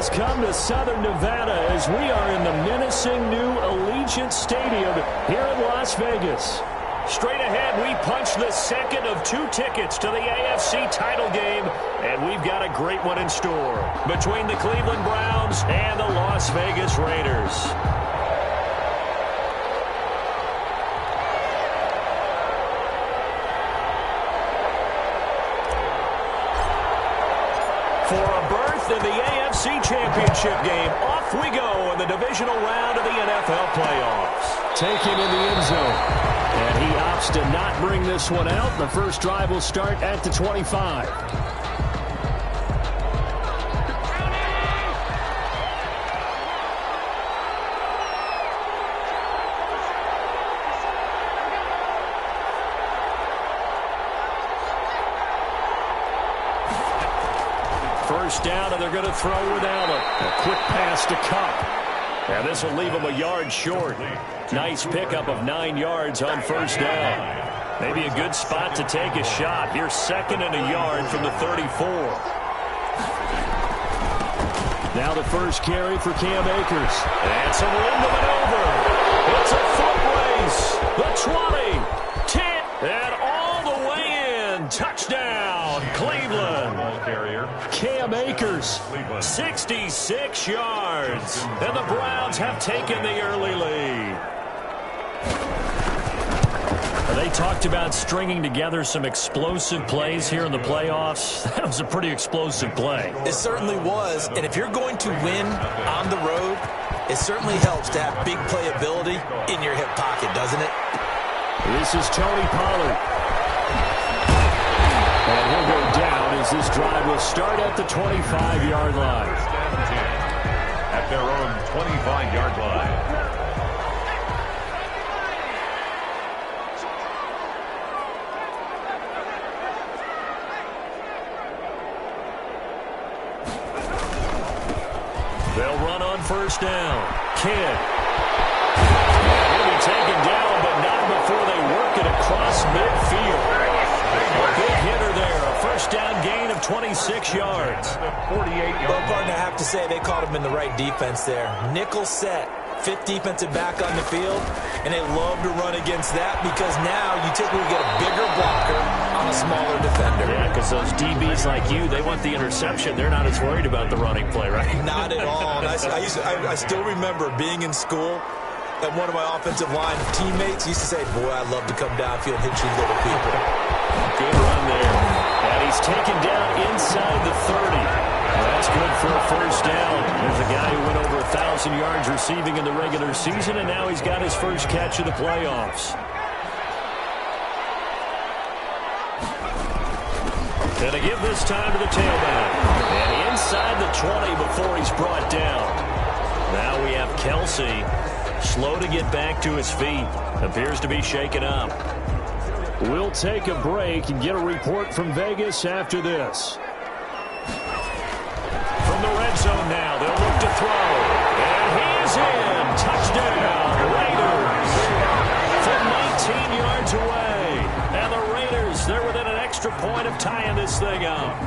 has come to Southern Nevada as we are in the menacing new Allegiant Stadium here in Las Vegas. Straight ahead, we punch the second of 2 tickets to the AFC title game, and we've got a great one in store between the Cleveland Browns and the Las Vegas Raiders. For a berth in the AFC Championship game, off we go in the divisional round of the NFL playoffs. Taken in the end zone. And he opts to not bring this one out. The first drive will start at the 25. First down, and they're going to throw without him. A quick pass to Cup. And this will leave him a yard short. Nice pickup of 9 yards on first down. Maybe a good spot to take a shot. Here's 2nd and a yard from the 34. Now the first carry for Cam Akers. And some room to maneuver. It's a foot race. The 20, 10, and all the way in. Touchdown, Cleveland. Cam Akers, 66 yards. And the Browns have taken the early lead. They talked about stringing together some explosive plays here in the playoffs. That was a pretty explosive play. It certainly was. And if you're going to win on the road, it certainly helps to have big playability in your hip pocket, doesn't it? This is Tony Pollard. And he'll go down as this drive will start at the 25-yard line. At their own 25-yard line. They'll run on first down. Kidd. He'll be taken down, but not before they work it across midfield. A big hitter there. A first down gain of 26 yards. 48 well, partner, I have to say they caught him in the right defense there. Nickel set. 5th defensive back on the field, and they love to run against that because now you typically get a bigger blocker on a smaller defender. Yeah, because those DBs like you, they want the interception. They're not as worried about the running play, right? Not at all. I still remember being in school, and one of my offensive line teammates used to say, boy, I'd love to come downfield and hit you little people. Good run there. And he's taken down inside the 30. That's good for a first down. There's a guy who went over 1,000 yards receiving in the regular season, and now he's got his first catch of the playoffs. And to give this time to the tailback. And inside the 20 before he's brought down. Now we have Kelsey, slow to get back to his feet. Appears to be shaken up. We'll take a break and get a report from Vegas after this. From the red zone now, they'll look to throw. And he is in. Touchdown, Raiders. From 19 yards away. And the Raiders, they're within an extra point of tying this thing up.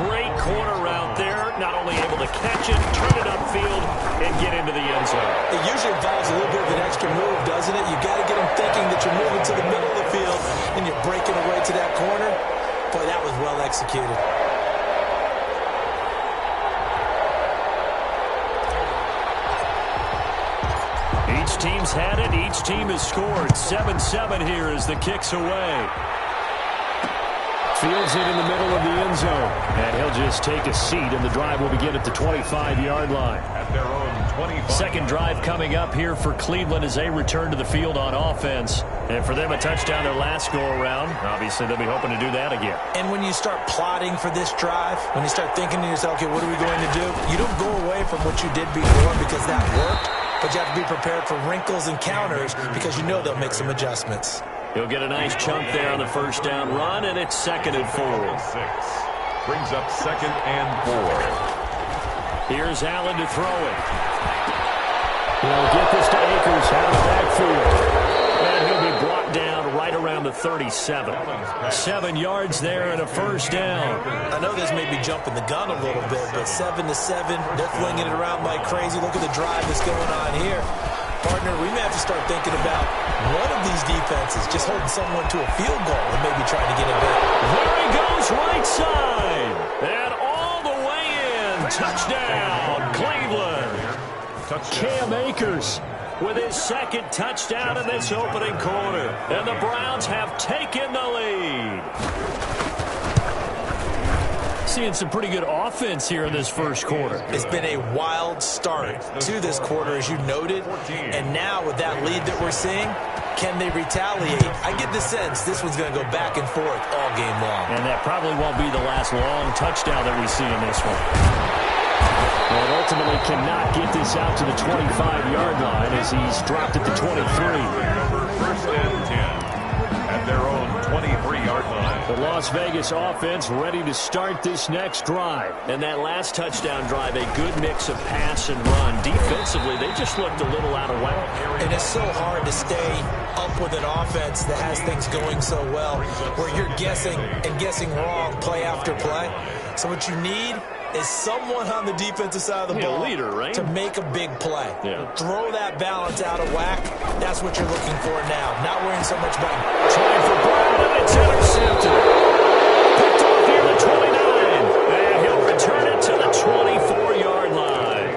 Great corner route there. Not only able to catch it, turn it upfield, and get into the end zone. It usually involves a little bit of an extra move, doesn't it? You got to get them thinking that you're moving to the middle of the field and you're breaking away to that corner. Boy, that was well executed. Each team's had it. Each team has scored. 7-7 here as the kick's away. Fields it in the middle of the end zone. And he'll just take a seat, and the drive will begin at the 25-yard line. At their own 25. Second drive coming up here for Cleveland as they return to the field on offense. And for them, a touchdown their last go-around. Obviously, they'll be hoping to do that again. And when you start plotting for this drive, when you start thinking to yourself, okay, what are we going to do? You don't go away from what you did before because that worked. But you have to be prepared for wrinkles and counters because you know they'll make some adjustments. He'll get a nice chunk there on the first down run, and it's 2nd and 4. Brings up 2nd and 4. Here's Allen to throw it. He'll get this to Akers out of the backfield. And he'll be brought down right around the 37. 7 yards there and a first down. I know this may be jumping the gun a little bit, but 7-7, they're flinging it around like crazy. Look at the drive that's going on here. Partner, we may have to start thinking about one of these defenses just holding someone to a field goal and maybe trying to get it back. There he goes, right side. And all the way in. Touchdown, Cleveland. Cam Akers with his second touchdown in this opening quarter. And the Browns have taken the lead. Seeing some pretty good offense here in this first quarter. It's been a wild start to this quarter, as you noted. And now with that lead that we're seeing, can they retaliate? I get the sense this one's going to go back and forth all game long. And that probably won't be the last long touchdown that we see in this one. And ultimately cannot get this out to the 25-yard line as he's dropped at the 23. First and 10 at their own 23-yard line. The Las Vegas offense ready to start this next drive. And that last touchdown drive, a good mix of pass and run. Defensively, they just looked a little out of whack. And it's so hard to stay up with an offense that has things going so well, where you're guessing and guessing wrong play after play. So what you need is someone on the defensive side of the ball leader, right? to make a big play. Yeah. Throw that balance out of whack. That's what you're looking for now. Not worrying so much about trying for Brown, and it's intercepted. Picked off near the 29. And he'll return it to the 24-yard line.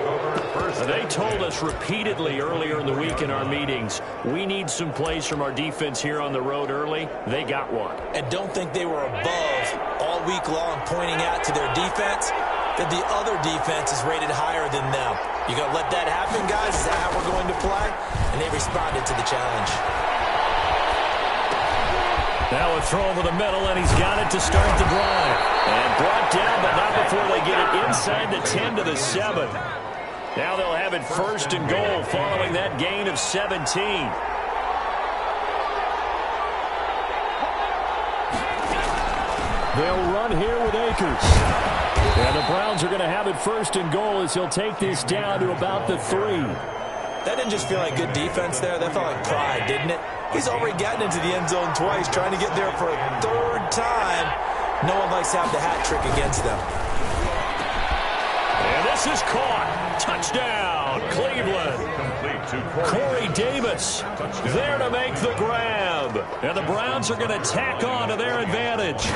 They told us repeatedly earlier in the week in our meetings, we need some plays from our defense here on the road early. They got one. And don't think they were above all week long pointing out to their defense that the other defense is rated higher than them. You going to let that happen, guys? Is that how we're going to play? And they responded to the challenge. Now a throw over the middle, and he's got it to start the drive. And brought down, but not before they get it inside the 10 to the 7. Now they'll have it first and goal following that gain of 17. They'll run here with Akers. And the Browns are going to have it first and goal as he'll take this down to about the 3. That didn't just feel like good defense there. That felt like pride, didn't it? He's already gotten into the end zone twice, trying to get there for a third time. No one likes to have the hat trick against them. And this is caught. Touchdown, Cleveland. Corey Davis there to make the grab. And the Browns are going to tack on to their advantage.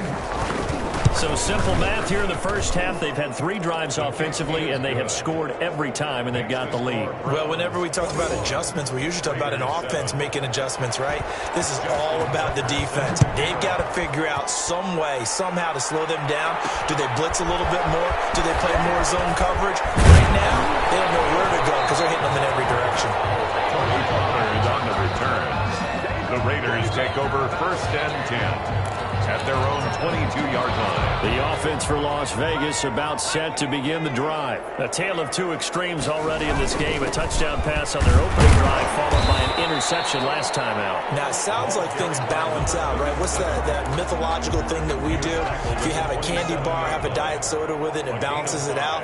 So simple math here in the first half. They've had 3 drives offensively, and they have scored every time, and they've got the lead. Well, whenever we talk about adjustments, we usually talk about an offense making adjustments, right? This is all about the defense. They've got to figure out some way, somehow to slow them down. Do they blitz a little bit more? Do they play more zone coverage? Right now, they don't know where to go because they're hitting them in every direction. Tony Pollard on the return. The Raiders take over first and 10 at their own 22-yard line. The offense for Las Vegas about set to begin the drive. A tale of 2 extremes already in this game. A touchdown pass on their opening drive followed by an interception last time out. Now, it sounds like things balance out, right? What's that mythological thing that we do? If you have a candy bar, have a diet soda with it, it balances it out.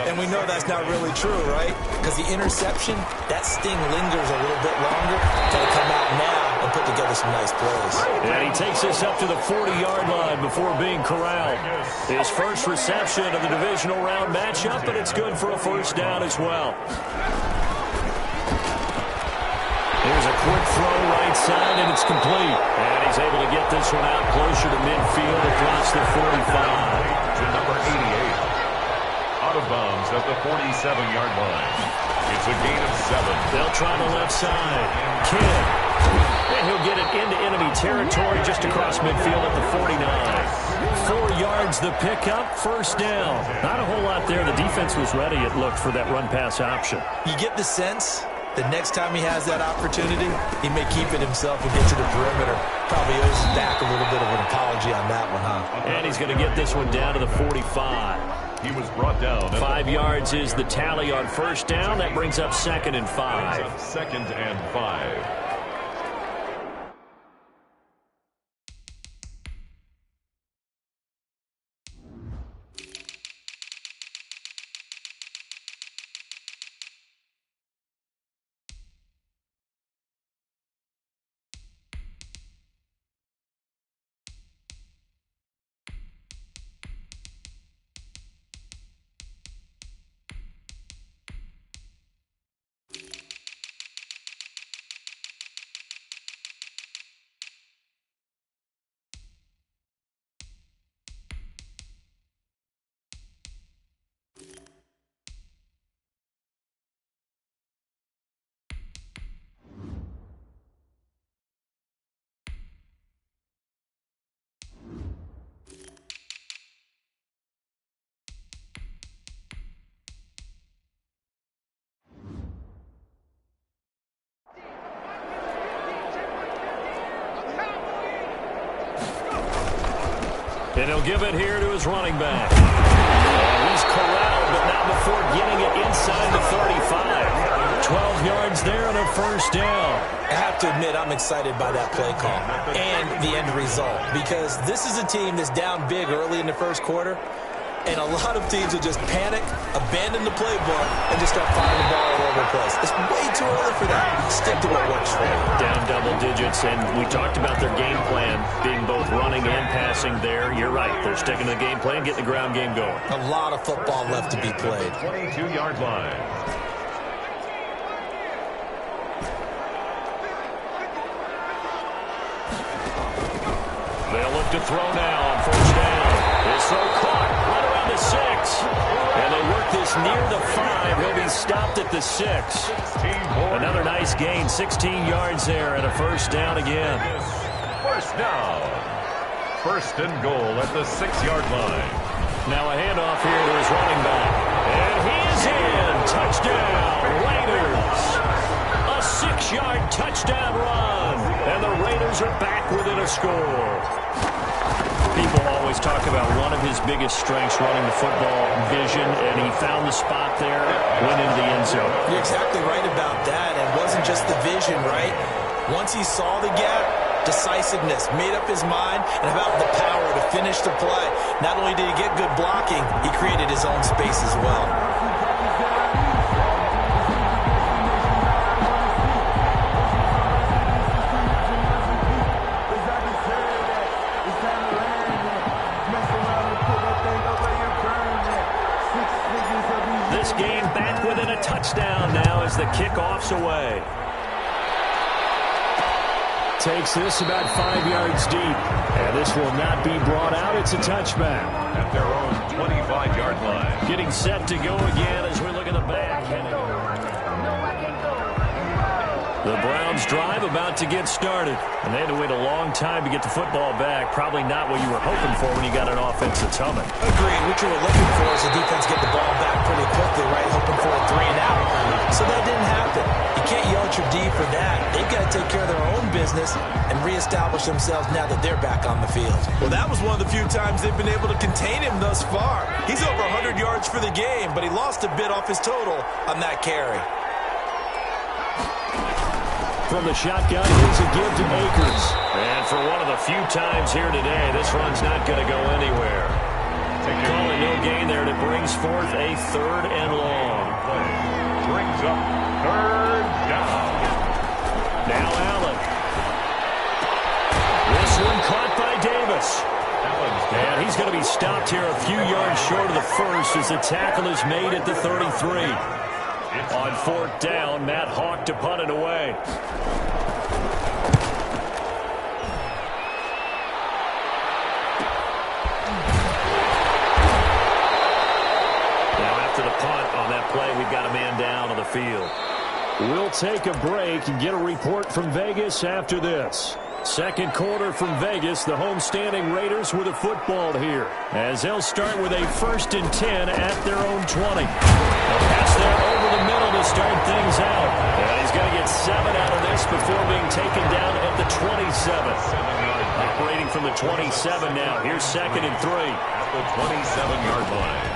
And we know that's not really true, right? Because the interception, that sting lingers a little bit longer. Got to come out now and put together some nice plays. And he takes us up to the 40-yard line before being corralled. His first reception of the divisional round matchup, but it's good for a first down as well. Here's a quick throw right side, and it's complete. And he's able to get this one out closer to midfield across the 45. To number 88. Out of bounds at the 47-yard line. It's a gain of 7. They'll try the left side. Kidd. And he'll get it into enemy territory just across midfield at the 49. 4 yards the pickup, first down. Not a whole lot there. The defense was ready, it looked, for that run-pass option. You get the sense that next time he has that opportunity, he may keep it himself and get to the perimeter. Probably owes back a little bit of an apology on that one, huh? And he's going to get this one down to the 45. He was brought down. 5 yards is the tally on first down. That brings up 2nd and 5. Second and 5. And he'll give it here to his running back. And he's corralled, but not before getting it inside the 35. 12 yards there and a first down. I have to admit, I'm excited by that play call and the end result, because this is a team that's down big early in the first quarter, and a lot of teams will just panic, abandon the playbook, and just start firing the ball all over the place. It's way too early for that. Stick to what works for you. Down double digits, and we talked about their game plan being both running and passing there. You're right. They're sticking to the game plan, getting the ground game going. A lot of football left to be played. 22-yard line. They'll look to throw now on first down. His throw caught right around the 6. And they work this near the 5. He'll be stopped at the 6. Another nice gain, 16 yards there and a first down again. First down. First and goal at the 6-yard line. Now a handoff here to his running back. And he is in. Touchdown, Raiders. A 6-yard touchdown run. And the Raiders are back within a score. People always talk about one of his biggest strengths running the football, vision, and he found the spot there, went into the end zone. You're exactly right about that. It wasn't just the vision, right? Once he saw the gap, decisiveness, made up his mind, and about the power to finish the play. Not only did he get good blocking, he created his own space as well. This game back within a touchdown now as the kickoff's away. Takes this about 5 yards deep. And this will not be brought out. It's a touchback. At their own 25-yard line. Getting set to go again as we look at the back. The Browns drive about to get started. And they had to wait a long time to get the football back. Probably not what you were hoping for when you got an offense that's humming. Agreed. What you were looking for is the defense get the ball back pretty quickly, right? Hoping for a 3 and out. So that didn't happen. You can't yell at your D for that. They've got to take care of their own business and reestablish themselves now that they're back on the field. Well, that was one of the few times they've been able to contain him thus far. He's over 100 yards for the game, but he lost a bit off his total on that carry. From the shotgun, here's a give to Akers. And for one of the few times here today, this run's not going to go anywhere. Calling no gain there, and it brings forth a 3rd and long. Brings up 3rd down. Now Allen. This one caught by Davis. And he's going to be stopped here a few yards short of the first as the tackle is made at the 33. On 4th down, Matt Hawk to punt it away. Now after the punt on that play, we've got a man down on the field. We'll take a break and get a report from Vegas after this. Second quarter from Vegas, the homestanding Raiders with a football here, as they'll start with a 1st and 10 at their own 20. A pass there over the middle to start things out. And he's got to get 7 out of this before being taken down at the 27. Operating from the 27 now. Here's 2nd and 3. At the 27-yard line.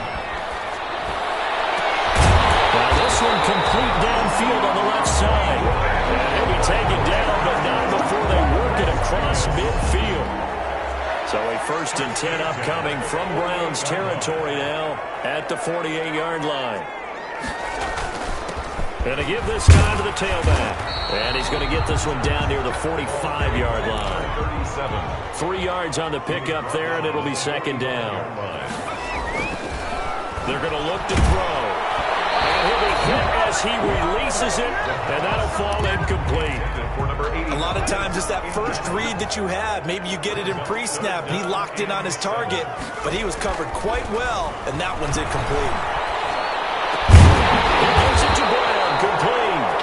Now this one complete downfield on the left side. And he'll be taken down, but not before they work it across midfield. So a 1st and 10 upcoming from Browns territory now at the 48-yard line. And to give this time to the tailback. And he's going to get this one down near the 45-yard line. 37. 3 yards on the pickup there, and it'll be 2nd down. They're going to look to throw. And he'll be hit as he releases it, and that'll fall incomplete. A lot of times it's that first read that you have. Maybe you get it in pre-snap, and he locked in on his target, but he was covered quite well, and that one's incomplete. He gives it to Brown, complete.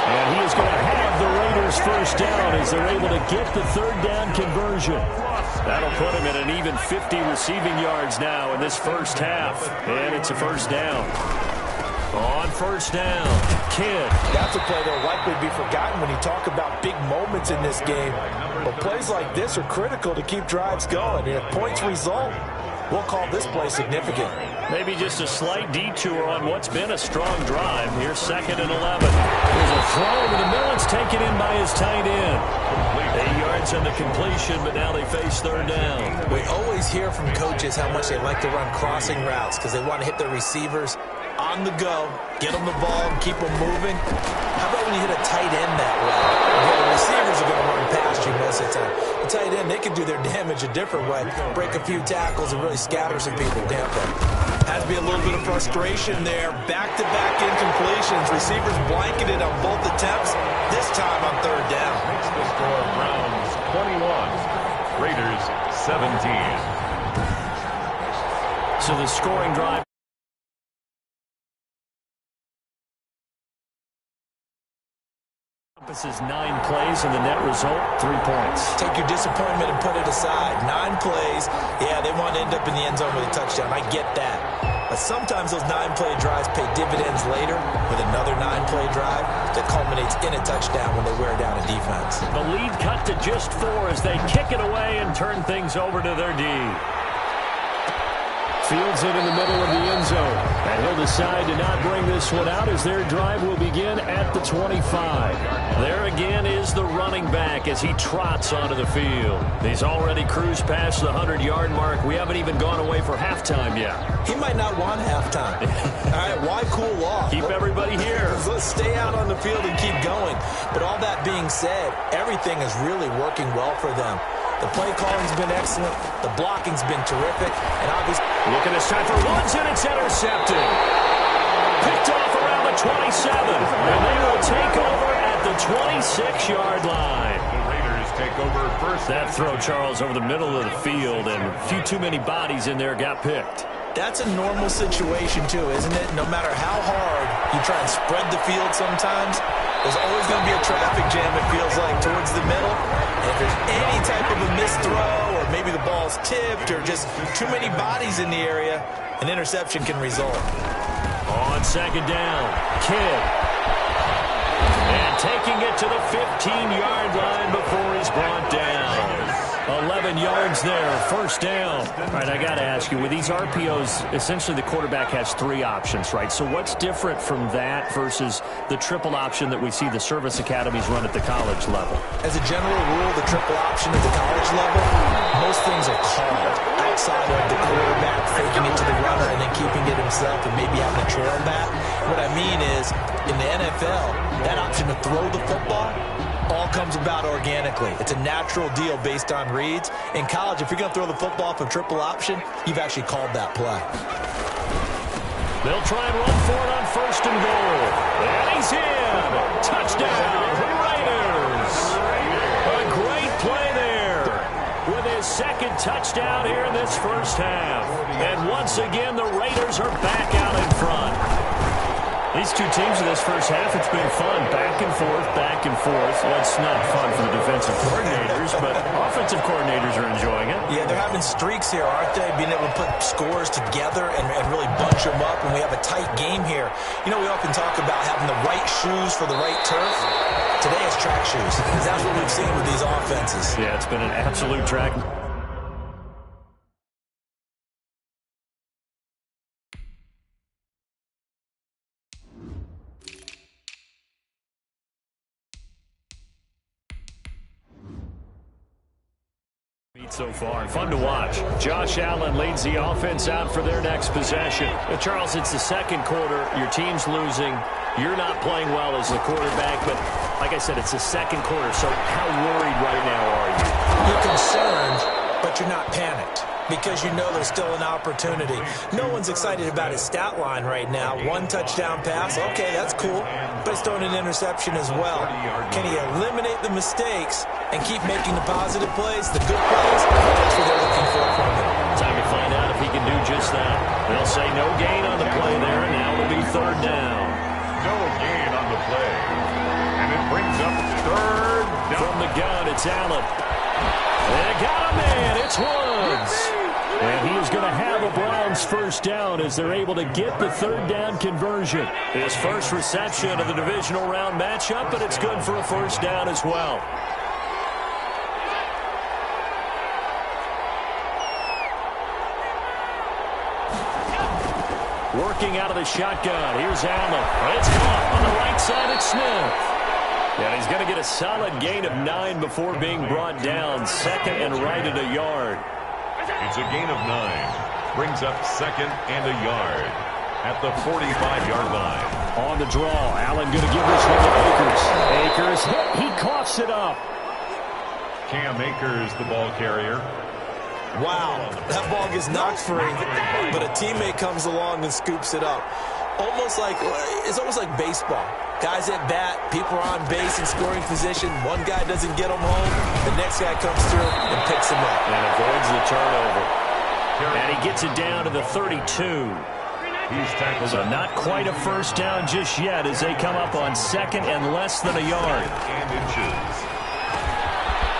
And he is going to have the Raiders' first down as they're able to get the 3rd down conversion. That'll put him at an even 50 receiving yards now in this first half, and it's a 1st down. On first down, Kidd. That's a play that will likely be forgotten when you talk about big moments in this game. But plays like this are critical to keep drives going. And if points result, we'll call this play significant. Maybe just a slight detour on what's been a strong drive. Here's 2nd and 11. There's a throw over the middle. It's taken in by his tight end. 8 yards on the completion, but now they face 3rd down. We always hear from coaches how much they like to run crossing routes because they want to hit their receivers on the go, get them the ball, and keep them moving. How about when you hit a tight end that way? The receivers are going to run past you most of the time. The tight end, they can do their damage a different way, break a few tackles and really scatter some people down there. Has to be a little bit of frustration there. Back-to-back incompletions. Receivers blanketed on both attempts, this time on 3rd down. Makes the score Browns 21, Raiders 17. So the scoring drive. This is 9 plays, and the net result, 3 points. Take your disappointment and put it aside. 9 plays, yeah, they want to end up in the end zone with a touchdown. I get that. But sometimes those 9-play drives pay dividends later with another 9-play drive that culminates in a touchdown when they wear down a defense. The lead cut to just 4 as they kick it away and turn things over to their D. Fields it in the middle of the end zone. And he'll decide to not bring this one out as their drive will begin at the 25. There again is the running back as he trots onto the field. He's already cruised past the 100-yard mark. We haven't even gone away for halftime yet. He might not want halftime. All right, why cool off? Keep everybody here. Let's stay out on the field and keep going. But all that being said, everything is really working well for them. The play calling's been excellent. The blocking's been terrific. And obviously, look at this time for Woods, and it's intercepted. Picked off around the 27. And they will take over at the 26-yard line. The Raiders take over first. That throw, Charles, over the middle of the field, and a few too many bodies in there got picked. That's a normal situation, too, isn't it? No matter how hard you try and spread the field sometimes, there's always going to be a traffic jam, it feels like, towards the middle. And if there's any type of a missed throw, or maybe the ball's tipped, or just too many bodies in the area, an interception can result. On 2nd down, Kidd. And taking it to the 15-yard line before he's brought down. 11 yards there, 1st down. All right, I got to ask you, with these RPOs, essentially the quarterback has 3 options, right? So what's different from that versus the triple option that we see the service academies run at the college level? As a general rule, the triple option at the college level, most things are called outside of the quarterback faking it to the runner and then keeping it himself and maybe having a trail back. What I mean is, in the NFL, that option to throw the football all comes about organically. It's a natural deal based on reads. In college, if you're going to throw the football off a triple option, you've actually called that play. They'll try and run for it on 1st and goal. And he's in. Touchdown, Raiders. A great play there with his 2nd touchdown here in this first half. And once again, the Raiders are back out in front. These two teams in this first half, it's been fun. Back and forth, back and forth. Well, it's not fun for the defensive coordinators, but offensive coordinators are enjoying it. Yeah, they're having streaks here, aren't they? Being able to put scores together and really bunch them up, and we have a tight game here. You know, we often talk about having the right shoes for the right turf. Today it's track shoes. That's what we've seen with these offenses. Yeah, it's been an absolute track. So far, fun to watch. Josh Allen leads the offense out for their next possession. But Charles, it's the 2nd quarter. Your team's losing. You're not playing well as the quarterback, but like I said, it's the 2nd quarter. So how worried right now are you? You're concerned, but you're not panicked because you know there's still an opportunity. No one's excited about his stat line right now. 1 touchdown pass, okay, that's cool, but he's throwing an interception as well. Can he eliminate the mistakes and keep making the positive plays, the good plays? That's what they're looking for from him. Time to find out if he can do just that. They'll say no gain on the play there, and now it'll be 3rd down. No gain on the play. And it brings up 3rd down. From the gun, it's Allen. They got a man. It's Woods. And he is going to have a Browns first down as they're able to get the third down conversion. His first reception of the divisional round matchup, but it's good for a first down as well. Working out of the shotgun. Here's Allen. It's caught on the right side at Smith. And he's going to get a solid gain of 9 before being brought down. Second and right at a yard. It's a gain of 9. Brings up second and a yard at the 45-yard line. On the draw, Allen going to give this one to Akers. Akers hit. He coughs it up. Cam Akers, the ball carrier. Wow, that ball gets knocked free, but a teammate comes along and scoops it up. It's almost like baseball. Guys at bat, people are on base in scoring position. One guy doesn't get them home. The next guy comes through and picks him up. And avoids the turnover. And he gets it down to the 32. He's tackled. So not quite a first down just yet as they come up on second and less than a yard. And inches.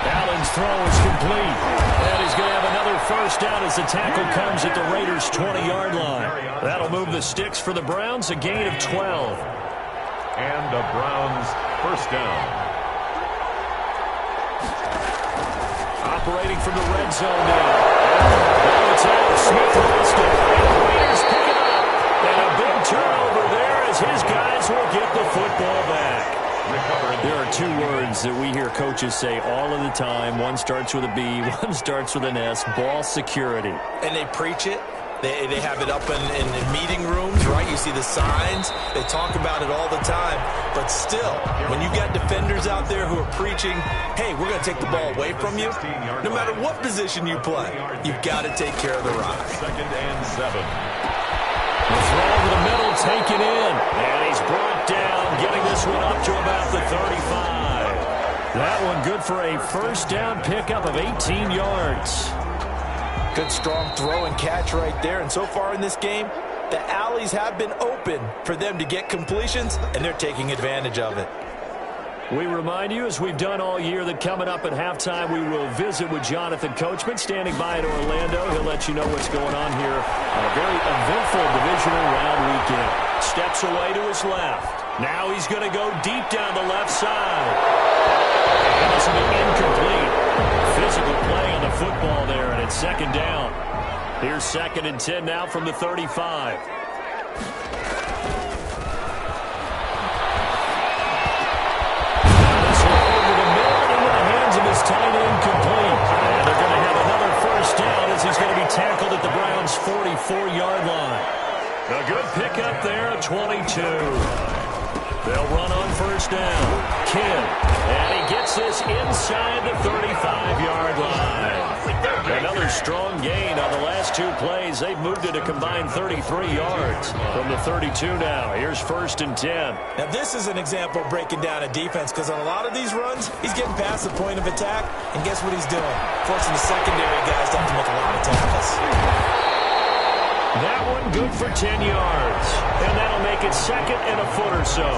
Allen's throw is complete. And he's going to have another first down as the tackle comes at the Raiders' 20-yard line. That'll move the sticks for the Browns, a gain of 12. And the Browns first down. Operating from the red zone now. Now it's out. Smith lost it. And the Raiders pick it up. And a big turnover there as his guys will get the football back. There are two words that we hear coaches say all of the time. One starts with a B, one starts with an S. Ball security. And they preach it. They have it up in meeting rooms, right? You see the signs. They talk about it all the time. But still, when you got defenders out there who are preaching, hey, we're going to take the ball away from you, no matter what position you play, you've got to take care of the rock. Second and 7. The throw to the middle, taken in. And he's brought down, getting this one up to about the 35. That one good for a first down pickup of 18 yards. Good strong throw and catch right there. And so far in this game, the alleys have been open for them to get completions, and they're taking advantage of it. We remind you, as we've done all year, that coming up at halftime, we will visit with Jonathan Coachman, standing by in Orlando. He'll let you know what's going on here on a very eventful divisional round weekend. Steps away to his left. Now he's going to go deep down the left side. And this will be incomplete. Physical play on the football there, and it's second down. Here's second and 10 now from the 35. Tight end complete. And they're going to have another first down as he's going to be tackled at the Browns' 44-yard line. A good pickup there at 22. They'll run on first down. Kim. And he gets this inside the 35-yard line. Another strong gain on the last two plays. They've moved it a combined 33 yards from the 32 now. Here's first and 10. Now, this is an example of breaking down a defense, because on a lot of these runs, he's getting past the point of attack, and guess what he's doing? Forcing the secondary guys to have to make a lot of tackles. That one good for 10 yards. And that'll make it second and a foot or so.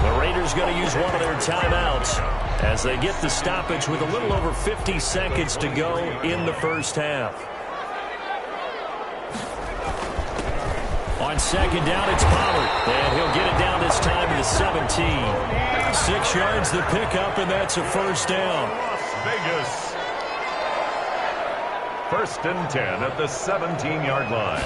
The Raiders going to use one of their timeouts as they get the stoppage with a little over 50 seconds to go in the first half. On second down, it's Pollard. And he'll get it down this time to the 17. 6 yards the pickup, and that's a first down. Las Vegas. First and 10 at the 17-yard line.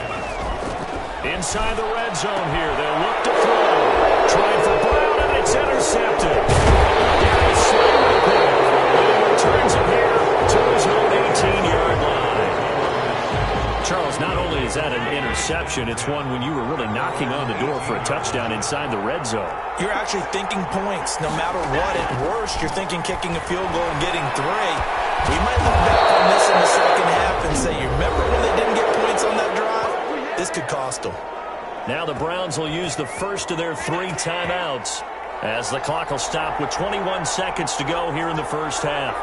Inside the red zone here. They'll look to throw. Trying for Brown, and it's intercepted. And he slammed it there. And he returns it here to his own 18-yard line. Charles, not only is that an interception, it's one when you were really knocking on the door for a touchdown inside the red zone. You're actually thinking points. No matter what, at worst, you're thinking kicking a field goal and getting 3. We might look back on this in the second half and say, you remember when they didn't get points on that drive? This could cost them. Now the Browns will use the first of their 3 timeouts as the clock will stop with 21 seconds to go here in the first half.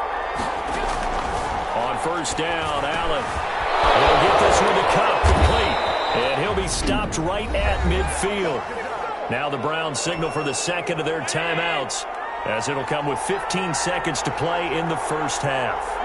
On first down, Allen will get this one to Cup complete, and he'll be stopped right at midfield. Now the Browns signal for the second of their timeouts, as it'll come with 15 seconds to play in the first half.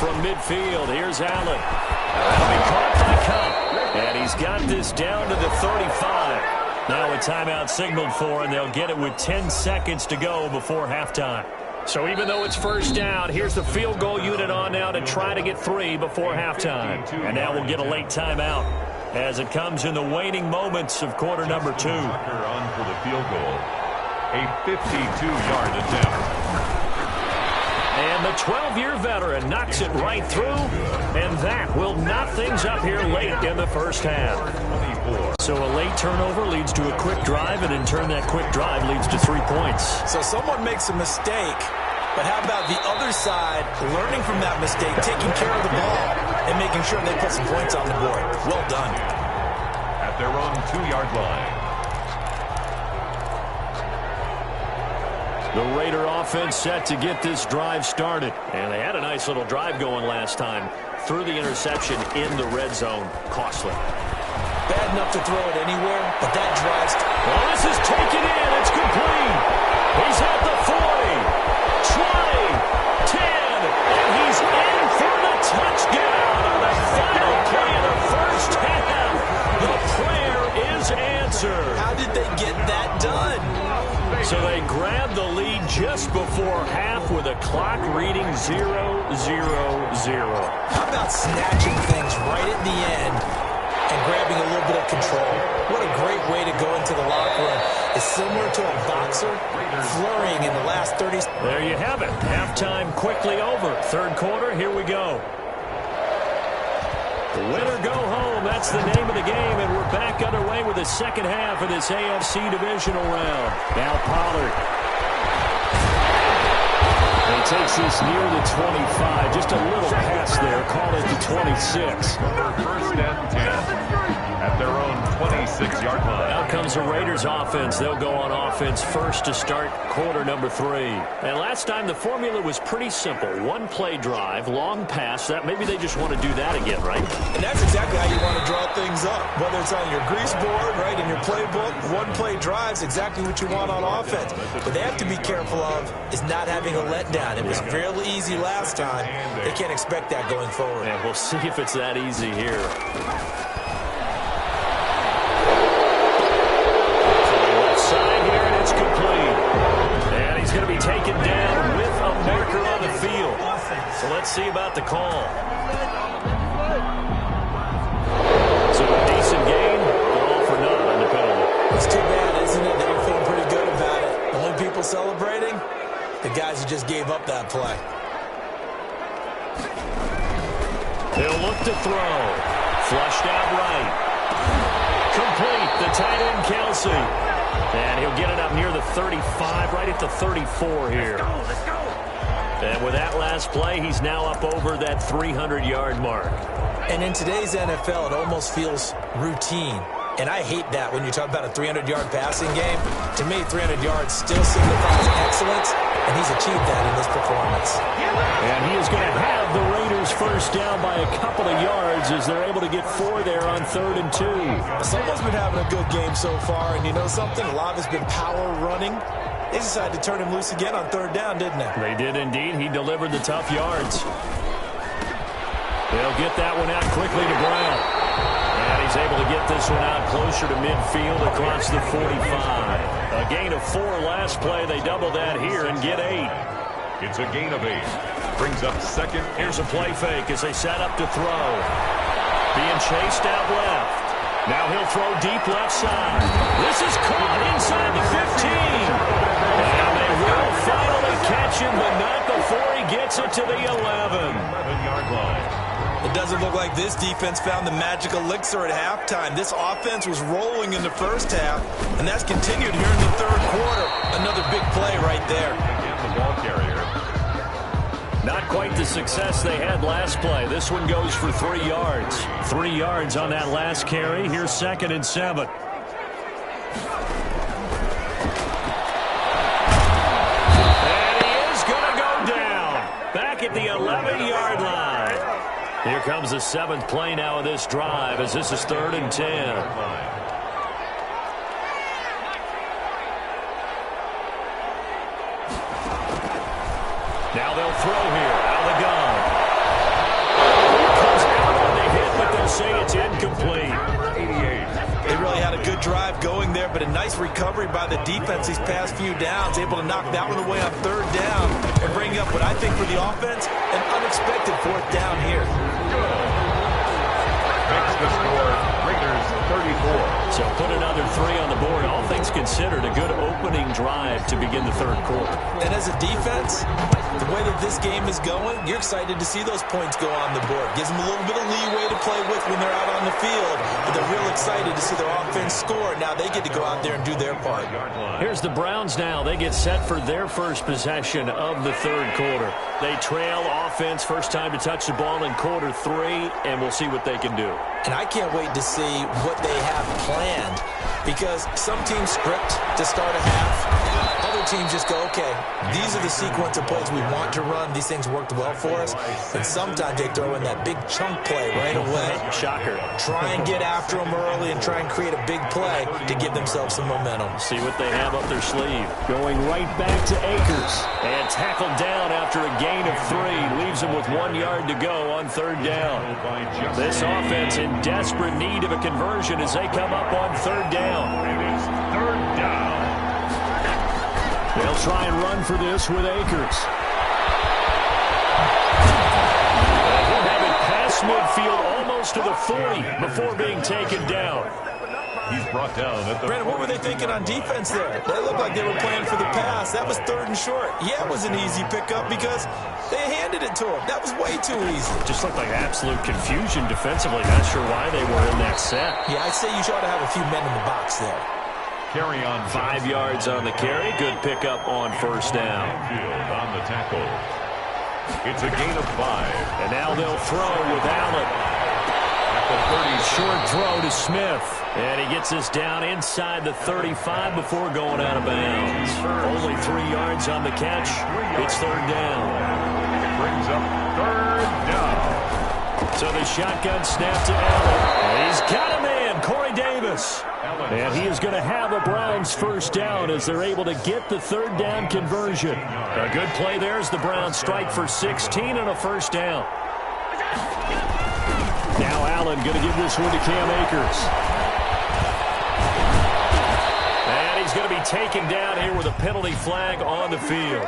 from midfield. Here's Allen. That'll be caught by Cup. And he's got this down to the 35. Now a timeout signaled for, and they'll get it with 10 seconds to go before halftime. So even though it's first down, here's the field goal unit on now to try to get 3 before halftime. And now we'll get a late timeout as it comes in the waning moments of quarter number 2. On for the field goal. A 52-yard attempt. And the 12-year veteran knocks it right through, and that will knock things up here late in the first half. So a late turnover leads to a quick drive, and in turn that quick drive leads to 3 points. So someone makes a mistake, but how about the other side learning from that mistake, taking care of the ball, and making sure they put some points on the board? Well done. At their own 2-yard line. The Raider offense set to get this drive started. And they had a nice little drive going last time. Threw the interception in the red zone. Costly. Bad enough to throw it anywhere, but that drive's... Well, this is taken in. It's complete. He's at the 40, 20, 10, and he's in for the touchdown on the final play of the first half. The prayer is answered. How did they get that done? So they grabbed the lead just before half with a clock reading 0-0-0. How about snatching things right at the end and grabbing a little bit of control? What a great way to go into the locker room. It's similar to a boxer flurrying in the last 30 seconds. There you have it. Halftime quickly over. Third quarter, here we go. Win or go home, that's the name of the game, and we're back underway with the second half of this AFC divisional round. Now Pollard. And he takes this near the 25, just a little pass there, call it the 26. First and 10 at their own 26-yard line. Out comes the Raiders offense. They'll go on offense first to start quarter number 3. And last time the formula was pretty simple. One play drive, long pass. That maybe they just want to do that again, right? And that's exactly how you want to draw things up. Whether it's on your grease board, right, in your playbook, one play drive's exactly what you want on offense. What they have to be careful of is not having a letdown. It was fairly easy last time. They can't expect that going forward. And we'll see if it's that easy here. Going to be taken down with a marker on the field. So let's see about the call. So a decent game, but all for naught on the penalty. It's too bad, isn't it? They were feeling pretty good about it. The only people celebrating, the guys who just gave up that play. They'll look to throw. Flushed out right. Complete. The tight end, Kelsey. And he'll get it up near the 35, right at the 34 here. Let's go. And with that last play, he's now up over that 300-yard mark. And in today's NFL, it almost feels routine. And I hate that when you talk about a 300-yard passing game. To me, 300 yards still signifies excellence, and he's achieved that in this performance. And he is going to have the Raiders first down by a couple of yards as they're able to get 4 there on 3rd and 2. Someone's been having a good game so far, and you know something? A lot of it's been power running. They decided to turn him loose again on 3rd down, didn't they? They did indeed. He delivered the tough yards. They'll get that one out quickly to Brown. And he's able to get this one out closer to midfield across the 45. A gain of 4 last play. They double that here and get 8. It's a gain of 8. Brings up second. Here's a play fake as they set up to throw. Being chased out left. Now he'll throw deep left side. This is caught inside the 15. And they will finally catch him, but not before he gets it to the 11. 11-yard line. It doesn't look like this defense found the magic elixir at halftime. This offense was rolling in the first half, and that's continued here in the 3rd quarter. Another big play right there. Again, the ball carrier. Not quite the success they had last play. This one goes for 3 yards. 3 yards on that last carry. Here's 2nd and 7. And he is going to go down. Back at the 11-yard line. Here comes the 7th play now of this drive as this is 3rd and 10. Now they'll throw here out of the gun. say it's incomplete. 88. They really had a good drive going there, but a nice recovery by the defense these past few downs, able to knock that one away on third down and bring up what I think for the offense, an unexpected fourth down here. Makes the score Raiders 34. So put another 3 on the board. All things considered, a good opening drive to begin the third quarter. And as a defense, the way that this game is going, you're excited to see those points go on the board. Gives them a little bit of leeway to play with when they're out on the field, but they're real excited to see their offense score. Now they get to go out there and do their part. Here's the Browns now. They get set for their first possession of the third quarter. They trail offense, first time to touch the ball in quarter 3, and we'll see what they can do. And I can't wait to see what they have planned, because some teams script to start a half. Other teams just go, okay, these are the sequence of plays we want to run. These things worked well for us. And sometimes they throw in that big chunk play right away. Shocker. Try and get after them early and try and create a big play to give themselves some momentum. See what they have up their sleeve. Going right back to Akers. And tackled down after a gain of 3. Leaves him with 1 yard to go on third down. This offense in desperate need of a conversion as they come up on third down. It is third down. They'll try and run for this with Akers. He'll have it past midfield almost to the 40 before being taken down. He's brought down at the... Brandon, what were they thinking on defense there? They looked like they were playing for the pass. That was third and short. Yeah, it was an easy pickup because they handed it to him. That was way too easy. Just looked like absolute confusion defensively. Not sure why they were in that set. Yeah, I'd say you ought to have a few men in the box there. Carry on. 5 yards on the carry. Good pickup on first down. Field on the tackle. It's a gain of 5. And now they'll throw with Allen. At the 30. Short throw to Smith. And he gets us down inside the 35 before going out of bounds. Only 3 yards on the catch. It's third down. It brings up third down. So the shotgun snap to Allen. And he's got a man, Corey Davis. And he is going to have a Browns first down as they're able to get the third down conversion. A good play there as the Browns strike for 16 and a first down. Now Allen going to give this one to Cam Akers. And he's going to be taken down here with a penalty flag on the field.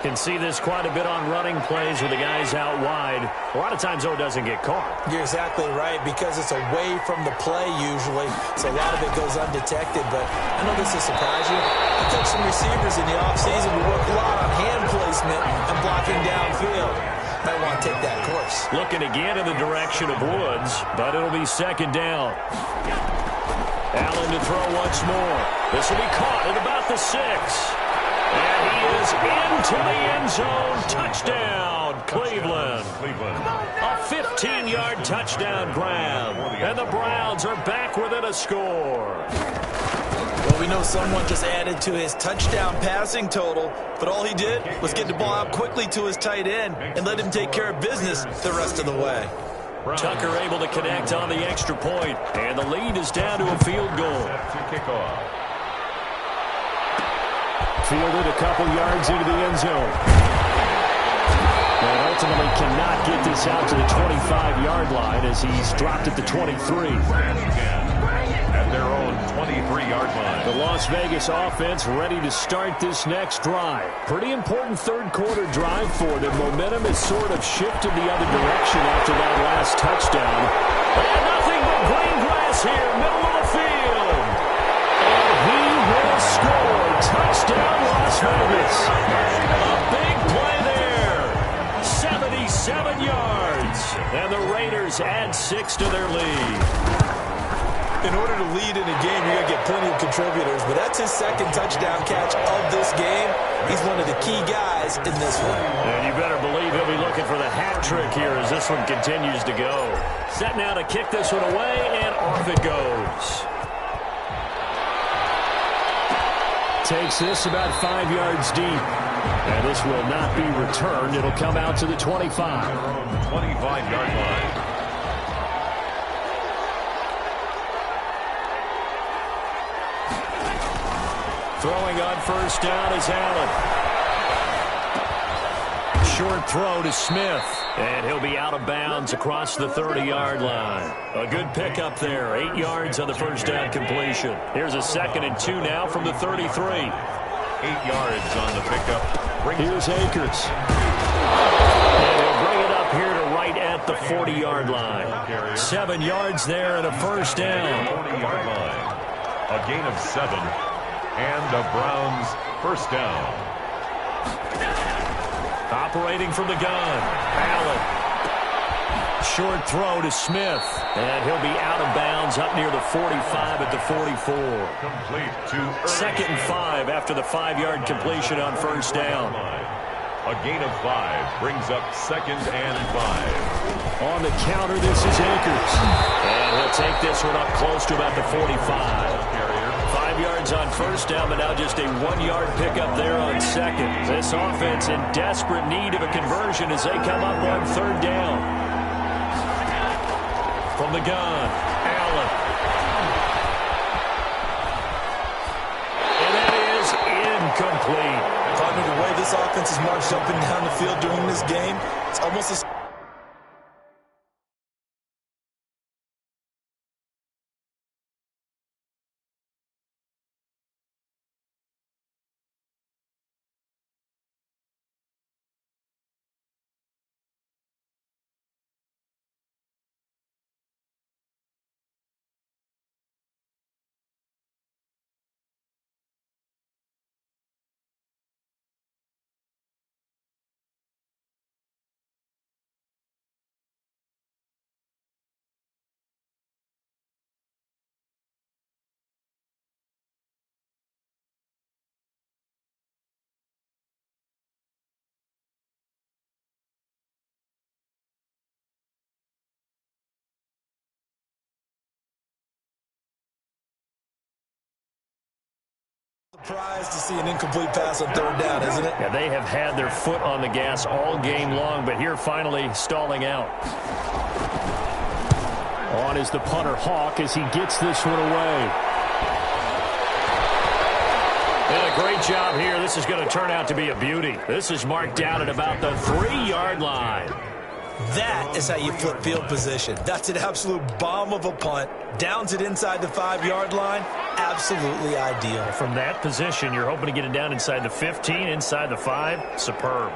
Can see this quite a bit on running plays with the guys out wide. A lot of times, though, it doesn't get caught. You're exactly right, because it's away from the play usually, so a lot of it goes undetected. But I know this will surprise you. I coached some receivers in the offseason. We work a lot on hand placement and blocking downfield. Might want to take that course. Looking again in the direction of Woods, but it'll be second down. Allen to throw once more. This will be caught at about the 6. And he is into the end zone. Touchdown, Cleveland. A 15-yard touchdown grab. And the Browns are back within a score. Well, we know someone just added to his touchdown passing total, but all he did was get the ball out quickly to his tight end and let him take care of business the rest of the way. Tucker able to connect on the extra point, and the lead is down to a field goal. Set to kick off. Fielded a couple yards into the end zone. And ultimately cannot get this out to the 25-yard line as he's dropped at the 23. At their own 23-yard line. The Las Vegas offense ready to start this next drive. Pretty important third quarter drive for them. Momentum has sort of shifted the other direction after that last touchdown. And nothing but green grass here, middle of the field. And he will score. Touchdown, Las Vegas. A big play there. 77 yards. And the Raiders add 6 to their lead. In order to lead in a game, you're going to get plenty of contributors, but that's his second touchdown catch of this game. He's one of the key guys in this one. And you better believe he'll be looking for the hat trick here as this one continues to go. Set now to kick this one away, and off it goes. Takes this about 5 yards deep. And this will not be returned. It'll come out to the 25. 25-yard line. Throwing on first down is Allen. short throw to Smith. And he'll be out of bounds across the 30-yard line. A good pickup there. 8 yards on the first down completion. Here's a 2nd and 2 now from the 33. 8 yards on the pickup. Here's Akers. And he'll bring it up here to right at the 40-yard line. 7 yards there and a first down. 40-yard line. A gain of 7. And a Browns first down. Operating from the gun. Allen. Short throw to Smith. And he'll be out of bounds up near the 45 at the 44. Complete to 2nd and 5 after the 5-yard completion on first down. A gain of 5 brings up 2nd and 5. On the counter, this is Akers. And he'll take this one up close to about the 45. 5 yards on first down, but now just a 1-yard pickup there on 2nd. This offense in desperate need of a conversion as they come up on 3rd down. From the gun, Allen. And that is incomplete. Partner, the way this offense has marched up and down the field during this game, it's almost a... Surprised to see an incomplete pass on 3rd down, isn't it? Yeah, they have had their foot on the gas all game long, but here finally stalling out. On is the punter Hawk as he gets this one away. And a great job here. This is going to turn out to be a beauty. This is marked down at about the 3-yard line. That is how you flip field position. That's an absolute bomb of a punt. Downs it inside the 5-yard line. Absolutely ideal. From that position, you're hoping to get it down inside the 15, inside the 5. Superb.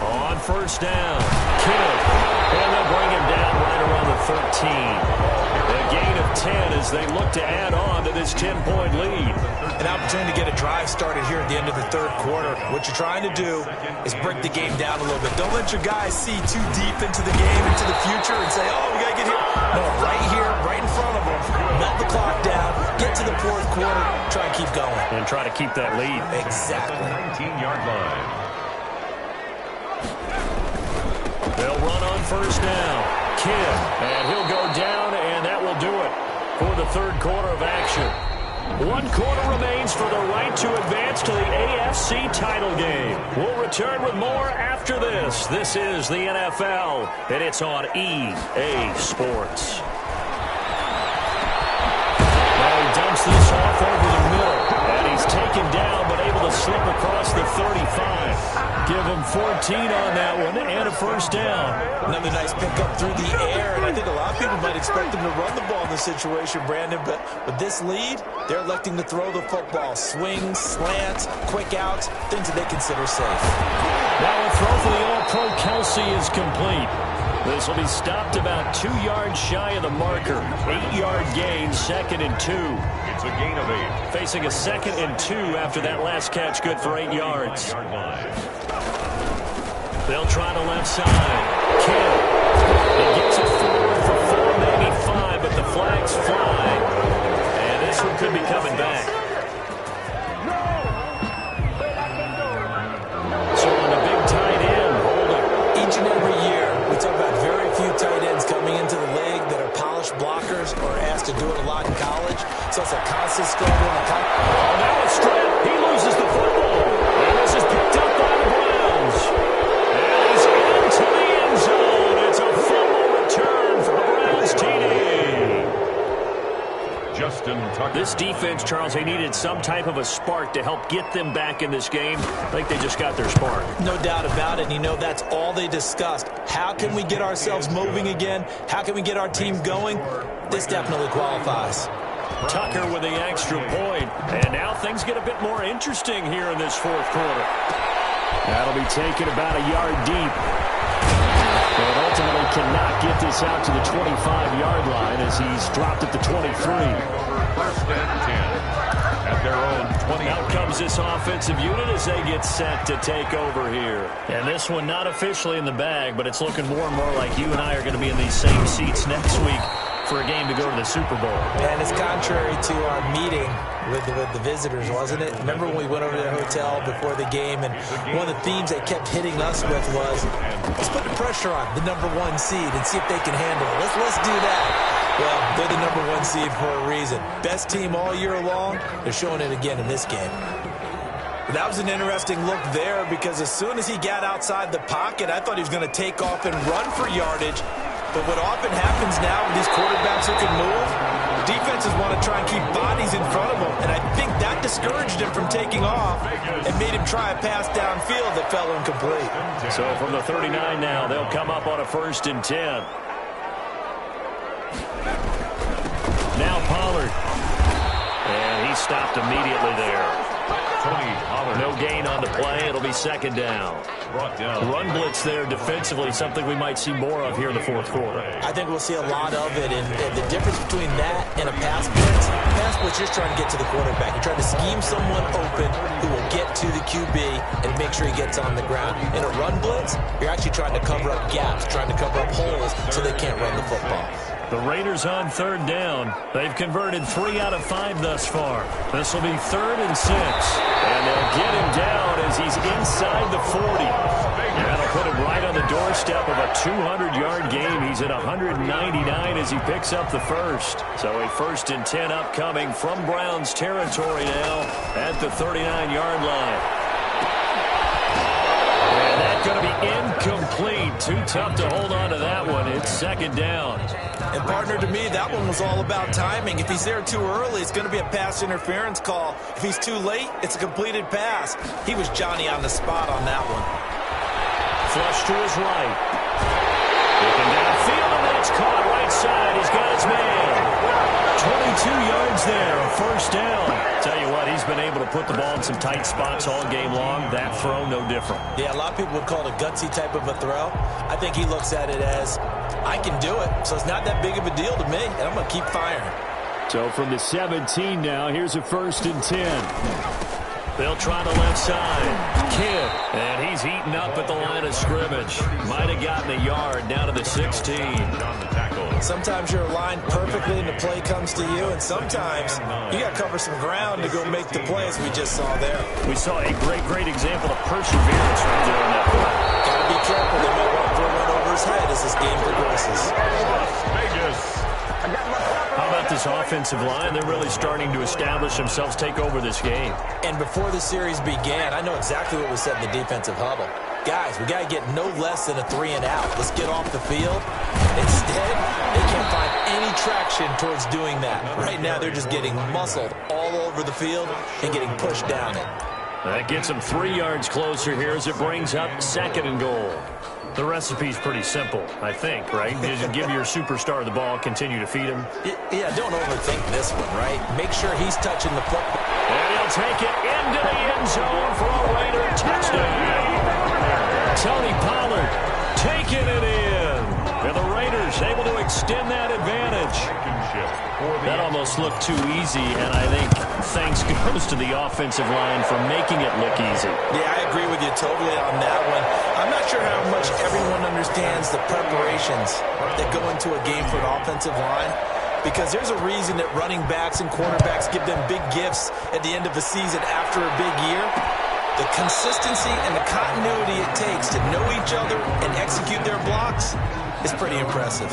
On first down, Kittle. And they'll bring him down right around the 13. A gain of 10 as they look to add on to this 10-point lead. An opportunity to get a drive started here at the end of the 3rd quarter. What you're trying to do is break the game down a little bit. Don't let your guys see too deep into the game, into the future, and say, oh, we got to get here. No, right here, right in front of them. Melt the clock down, get to the 4th quarter, try and keep going. And try to keep that lead. Exactly. 19-yard line. They'll run on first down. Kim, and he'll go down, and that will do it for the 3rd quarter of action. 1 quarter remains for the right to advance to the AFC title game. We'll return with more after this. This is the NFL, and it's on EA Sports. Now he dumps this off over the middle, and he's taken down but able to slip across the 35. Give him 14 on that one and a first down. Another nice pickup through the air, and I think a lot of people might expect him to run the ball in this situation, Brandon, but with this lead, they're electing to throw the football. Swings, slants, quick outs, things that they consider safe. Now a throw for the All-Pro Kelsey is complete. This will be stopped about 2 yards shy of the marker. 8-yard gain, 2nd and 2. It's a gain of 8. Facing a 2nd and 2 after that last catch, good for 8 yards. They'll try the left side. Kidd. He gets it forward for 4, maybe 5, but the flags fly. And this one could be coming back. So on the big tight end, holding. Each and every year, we talk about very few tight ends coming into the league that are polished blockers or asked to do it a lot in college. So it's a constant struggle. Oh, now a strip. He loses the football. And this is picked up by the Browns. And he's into the end zone. It's a fumble return for the Browns TD. Justin Tucker. This defense, Charles, they needed some type of a spark to help get them back in this game. I think they just got their spark. No doubt about it. And you know, that's all they discussed. How can we get ourselves moving again? How can we get our team going? This definitely qualifies. Tucker with the extra point. And now things get a bit more interesting here in this fourth quarter. That'll be taken about a yard deep. But ultimately cannot get this out to the 25-yard line as he's dropped at the 23. First and 10 at their own 20. Out comes this offensive unit as they get set to take over here. And this one not officially in the bag, but it's looking more and more like you and I are going to be in these same seats next week for a game to go to the Super Bowl. And it's contrary to our meeting with the visitors, wasn't it? Remember when we went over to the hotel before the game, and one of the themes they kept hitting us with was, let's put the pressure on the #1 seed and see if they can handle it. Let's do that. Well, they're the #1 seed for a reason. Best team all year long. They're showing it again in this game. That was an interesting look there because as soon as he got outside the pocket, I thought he was going to take off and run for yardage. But what often happens now with these quarterbacks who can move, defenses want to try and keep bodies in front of them. And I think that discouraged him from taking off and made him try a pass downfield that fell incomplete. So from the 39 now, they'll come up on a 1st and 10. Now Pollard. And he stopped immediately there. No gain on the play. It'll be 2nd down. Run blitz there defensively, something we might see more of here in the fourth quarter. I think we'll see a lot of it, and the difference between that and a pass blitz, you're just trying to get to the quarterback. You're trying to scheme someone open who will get to the QB and make sure he gets on the ground. In a run blitz, you're actually trying to cover up gaps, trying to cover up holes so they can't run the football. The Raiders on 3rd down. They've converted 3 out of 5 thus far. This will be 3rd and 6. And they'll get him down as he's inside the 40. And that'll put him right on the doorstep of a 200-yard game. He's at 199 as he picks up the first. So a 1st and 10 upcoming from Browns territory now at the 39-yard line. And that's going to be incomplete. Too tough to hold on to that one. It's 2nd down. And, partner, to me, that one was all about timing. If he's there too early, it's going to be a pass interference call. If he's too late, it's a completed pass. He was Johnny on the spot on that one. Flush to his right. Looking downfield, and that's caught right side. He's got his man. 22 yards there, a 1st down. Tell you what, he's been able to put the ball in some tight spots all game long. That throw, no different. Yeah, a lot of people would call it a gutsy type of a throw. I think he looks at it as, I can do it, so it's not that big of a deal to me, and I'm going to keep firing. So from the 17 now, here's a 1st and 10. They'll try the left side. Kidd, and he's heating up at the line of scrimmage. Might have gotten a yard down to the 16. Sometimes you're aligned perfectly and the play comes to you, and sometimes you got to cover some ground to go make the play, as we just saw there. We saw a great example of perseverance right there on that play. Got to be careful. They might want to throw one over his head as this game progresses. How about this offensive line? They're really starting to establish themselves, take over this game. And before the series began, I know exactly what was said in the defensive huddle. Guys, we got to get no less than a 3 and out. Let's get off the field. Instead, they can't find any traction towards doing that. Right now, they're just getting muscled all over the field and getting pushed down it. That gets them 3 yards closer here as it brings up 2nd and goal. The recipe's pretty simple, I think, right? You just give your superstar the ball, continue to feed him. Yeah, don't overthink this one, right? Make sure he's touching the football. And he'll take it into the end zone for a Raider touchdown. Tony Pollard taking it in. And the Raiders able to extend that advantage. That almost looked too easy, and I think thanks goes to the offensive line for making it look easy. Yeah, I agree with you totally on that one. I'm not sure how much everyone understands the preparations that go into a game for an offensive line, because there's a reason that running backs and quarterbacks give them big gifts at the end of the season after a big year. The consistency and the continuity it takes to know each other and execute their blocks is pretty impressive.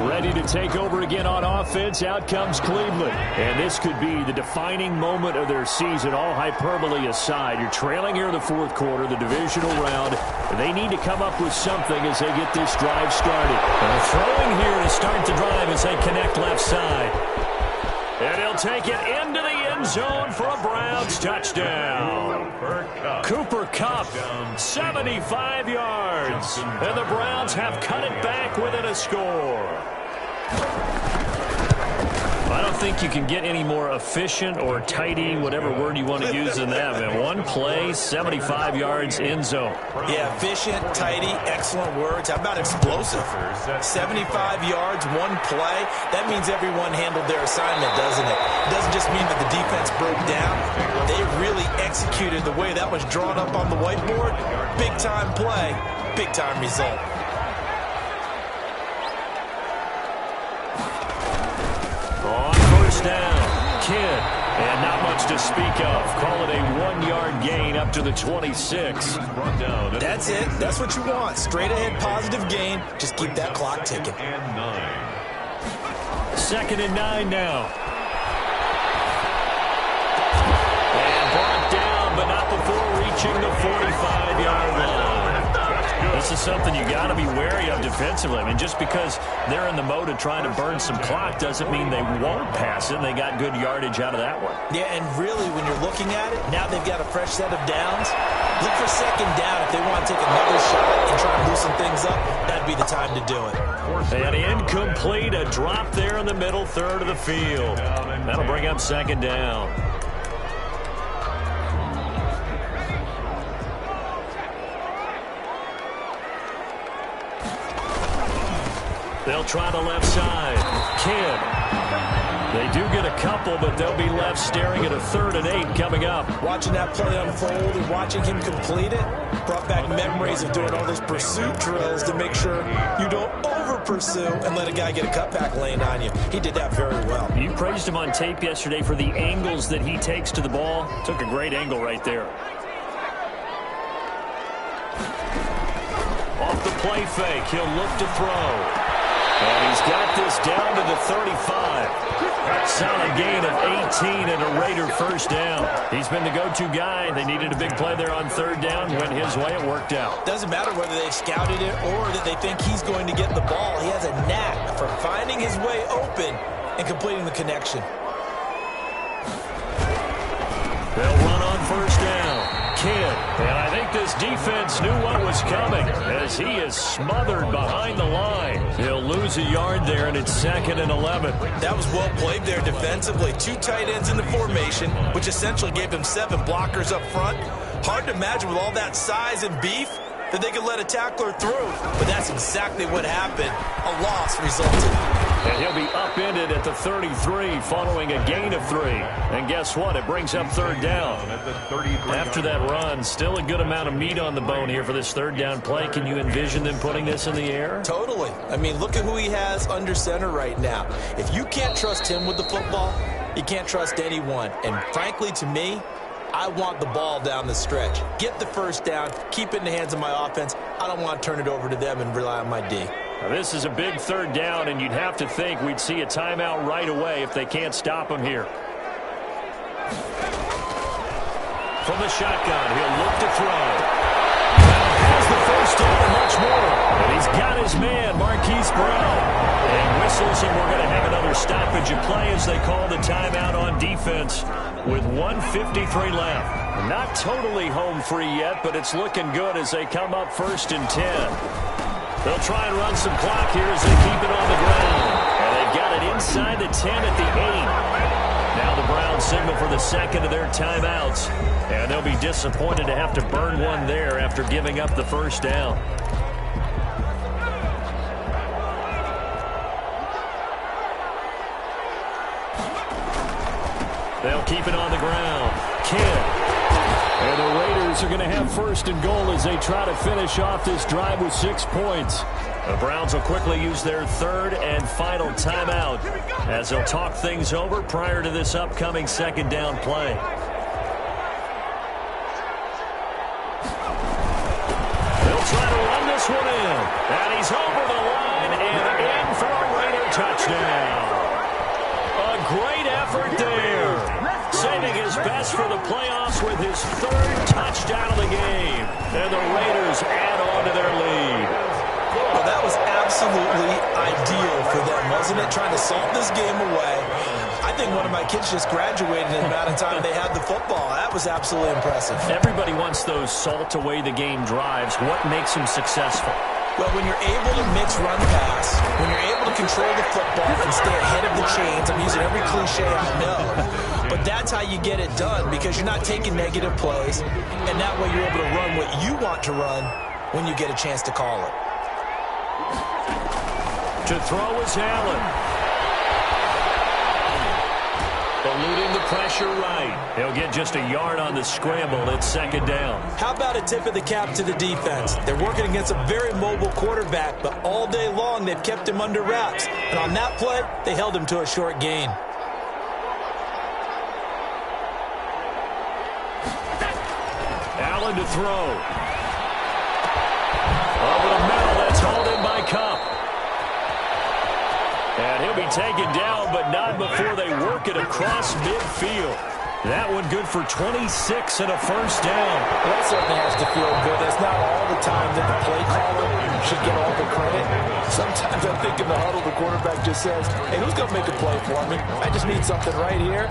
Ready to take over again on offense. Out comes Cleveland. And this could be the defining moment of their season, all hyperbole aside. You're trailing here in the fourth quarter, the divisional round. They need to come up with something as they get this drive started. And throwing here to start the drive as they connect left side. take it into the end zone for a Browns touchdown. Cooper Kupp, 75 yards. And the Browns have cut it back within a score. I don't think you can get any more efficient or tidy, whatever word you want to use in that. Man, one play, 75 yards, end zone. Yeah, efficient, tidy, excellent words. How about explosive? 75 yards, one play. That means everyone handled their assignment, doesn't it? It doesn't just mean that the defense broke down. They really executed the way that was drawn up on the whiteboard. Big-time play, big-time result. Down, Kidd, and not much to speak of. Call it a 1-yard gain up to the 26. That's it. That's what you want. Straight ahead positive gain. Just keep that clock ticking. 2nd and 9 now. And brought down, but not before reaching the 45-yard line. This is something you got to be wary of defensively. I mean, just because they're in the mode of trying to burn some clock doesn't mean they won't pass it. They got good yardage out of that one. Yeah, and really, when you're looking at it, now they've got a fresh set of downs. Look for 2nd down. If they want to take another shot and try to loosen things up, that'd be the time to do it. And incomplete, a drop there in the middle third of the field. That'll bring up 2nd down. They'll try the left side. Kidd. They do get a couple, but they'll be left staring at a 3rd and 8 coming up. Watching that play unfold and watching him complete it brought back memories of doing all those pursuit drills to make sure you don't over-pursue and let a guy get a cutback lane on you. He did that very well. You praised him on tape yesterday for the angles that he takes to the ball. Took a great angle right there. Off the play fake, he'll look to throw. And he's got this down to the 35. Solid gain of 18 and a Raider 1st down. He's been the go-to guy. They needed a big play there on 3rd down. Went his way. It worked out. Doesn't matter whether they scouted it or that they think he's going to get the ball. He has a knack for finding his way open and completing the connection. They'll run on 1st down. Kidd. And I think this defense knew what was coming as he is smothered behind the line. He'll lose a yard there, and it's 2nd and 11. That was well played there defensively. 2 tight ends in the formation, which essentially gave them 7 blockers up front. Hard to imagine with all that size and beef that they could let a tackler through. But that's exactly what happened. A loss resulted. And he'll be upended at the 33 following a gain of 3. And guess what? It brings up 3rd down. After that run, still a good amount of meat on the bone here for this 3rd down play. Can you envision them putting this in the air? Totally. I mean, look at who he has under center right now. If you can't trust him with the football, you can't trust anyone. And frankly, to me, I want the ball down the stretch. Get the 1st down, keep it in the hands of my offense. I don't want to turn it over to them and rely on my D. Now, this is a big 3rd down, and you'd have to think we'd see a timeout right away if they can't stop him here. From the shotgun, he'll look to throw. Has the 1st down and much more. And he's got his man, Marquise Brown. And whistles, and we're going to have another stoppage of play as they call the timeout on defense with 1:53 left. Not totally home free yet, but it's looking good as they come up 1st and 10. They'll try and run some clock here as they keep it on the ground. And they've got it inside the 10 at the 8. Now the Browns signal for the 2nd of their timeouts. And they'll be disappointed to have to burn one there after giving up the 1st down. They'll keep it on the ground. Kidd. And the Raiders are going to have 1st and goal as they try to finish off this drive with 6 points. The Browns will quickly use their 3rd and final timeout as they'll talk things over prior to this upcoming 2nd down play. They'll try to run this one in. And he's over the line and in for a Raider touchdown. A great effort there. Saving his best for the playoffs with his 3rd touchdown of the game. And the Raiders add on to their lead. Well, that was absolutely ideal for them, wasn't it? Trying to salt this game away. I think one of my kids just graduated in the amount of time they had the football. That was absolutely impressive. Everybody wants those salt away the game drives. What makes them successful? Well, when you're able to mix run pass, when you're able to control the football and stay ahead of the chains, I'm using every cliche I know, but that's how you get it done because you're not taking negative plays, and that way you're able to run what you want to run when you get a chance to call it. To throw is Allen. Eluding the pressure right. He'll get just a yard on the scramble. It's second down. How about a tip of the cap to the defense? They're working against a very mobile quarterback, but all day long they've kept him under wraps. And on that play, they held him to a short gain. Allen to throw. Over the middle, that's hauled in by Cup. And he'll be taken down, but not before they work it across midfield. That one good for 26 and a first down. Well, that certainly has to feel good. It's not all the time that the play caller should get all the credit. Sometimes I think in the huddle, the quarterback just says, hey, who's going to make a play for me? I just need something right here.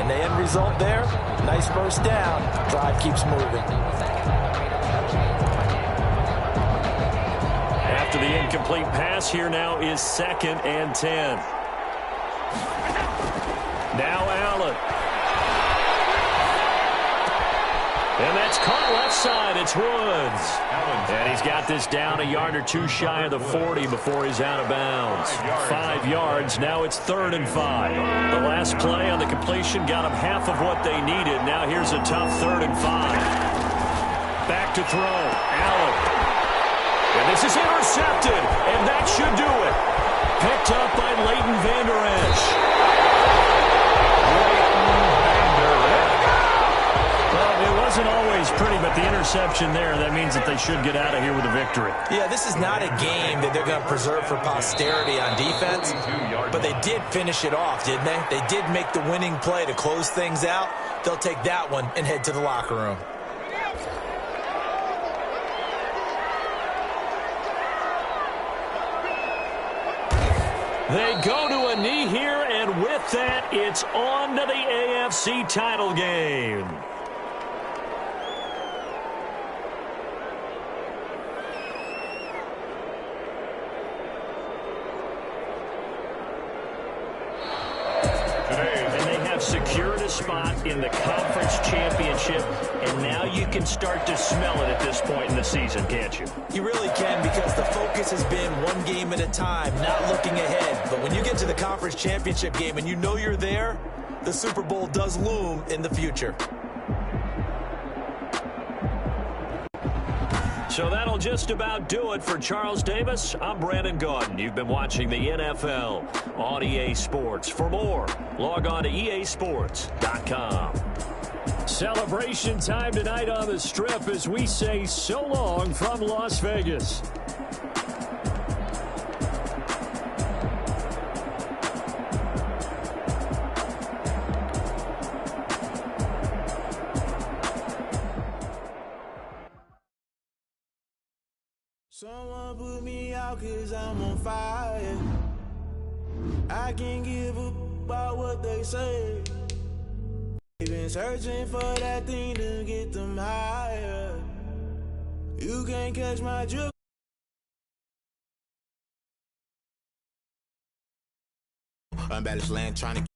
And the end result there, nice first down. Drive keeps moving. After the incomplete pass, here now is 2nd and 10. Now Allen. And that's caught left side. It's Woods. And he's got this down a yard or two shy of the 40 before he's out of bounds. 5 yards. Now it's 3rd and 5. The last play on the completion got them half of what they needed. Now here's a tough 3rd and 5. Back to throw. Allen. And this is intercepted, and that should do it. Picked up by Leighton Vander Esch. Well, it wasn't always pretty, but the interception there, that means that they should get out of here with a victory. Yeah, this is not a game that they're going to preserve for posterity on defense, but they did finish it off, didn't they? They did make the winning play to close things out. They'll take that one and head to the locker room. They go to a knee here, and with that, it's on to the AFC title game. And they have secured a spot in the conference championship, and now you can start to smell it at this point in the season, can't you? You really can, because the focus has been one game at a time, not looking ahead. But when you get to the conference championship game and you know you're there, the Super Bowl does loom in the future. So that'll just about do it for Charles Davis. I'm Brandon Gaudin. You've been watching the NFL on EA Sports. For more, log on to easports.com. Celebration time tonight on the Strip as we say so long from Las Vegas. Someone put me out 'cause I'm on fire. I can't give up about what they say. They've been searching for that thing to get them higher. You can't catch my drip. Unbalanced land trying to